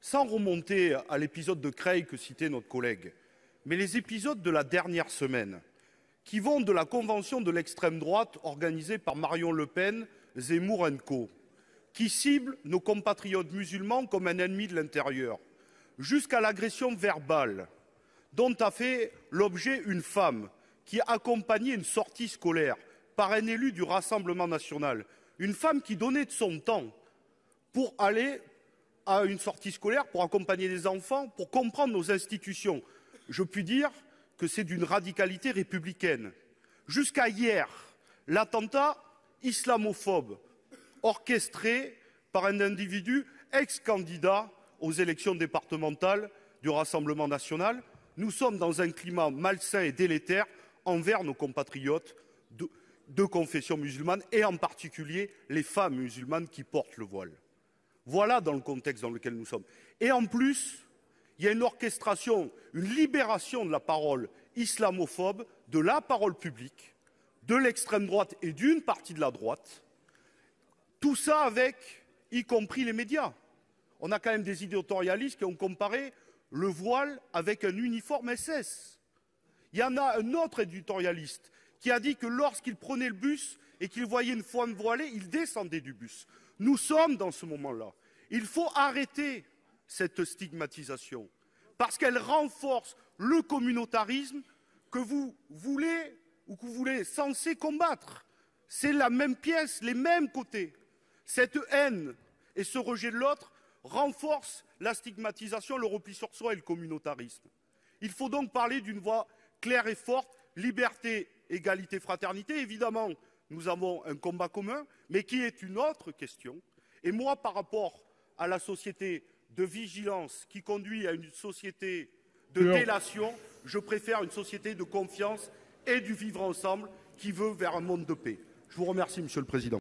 sans remonter à l'épisode de Creil que citait notre collègue, mais les épisodes de la dernière semaine, qui vont de la convention de l'extrême droite organisée par Marion Le Pen, Zemmour & Co, qui cible nos compatriotes musulmans comme un ennemi de l'intérieur, jusqu'à l'agression verbale dont a fait l'objet une femme qui accompagnait une sortie scolaire par un élu du Rassemblement national, une femme qui donnait de son temps pour aller à une sortie scolaire, pour accompagner des enfants, pour comprendre nos institutions. Je puis dire que c'est d'une radicalité républicaine. Jusqu'à hier, l'attentat islamophobe orchestré par un individu ex-candidat aux élections départementales du Rassemblement national. Nous sommes dans un climat malsain et délétère envers nos compatriotes de confession musulmane et en particulier les femmes musulmanes qui portent le voile. Voilà dans le contexte dans lequel nous sommes. Et en plus, il y a une orchestration, une libération de la parole islamophobe, de la parole publique, de l'extrême droite et d'une partie de la droite. Tout ça avec, y compris les médias. On a quand même des éditorialistes qui ont comparé le voile avec un uniforme SS. Il y en a un autre éditorialiste qui a dit que lorsqu'il prenait le bus et qu'il voyait une femme voilée, il descendait du bus. Nous sommes dans ce moment-là. Il faut arrêter cette stigmatisation parce qu'elle renforce le communautarisme que vous voulez ou que vous voulez censé combattre. C'est la même pièce, les mêmes côtés. Cette haine et ce rejet de l'autre renforcent la stigmatisation, le repli sur soi et le communautarisme. Il faut donc parler d'une voix claire et forte, liberté, égalité, fraternité. Évidemment, nous avons un combat commun, mais qui est une autre question. Et moi, par rapport à la société de vigilance qui conduit à une société de délation, je préfère une société de confiance et du vivre ensemble qui veut vers un monde de paix. Je vous remercie, Monsieur le Président.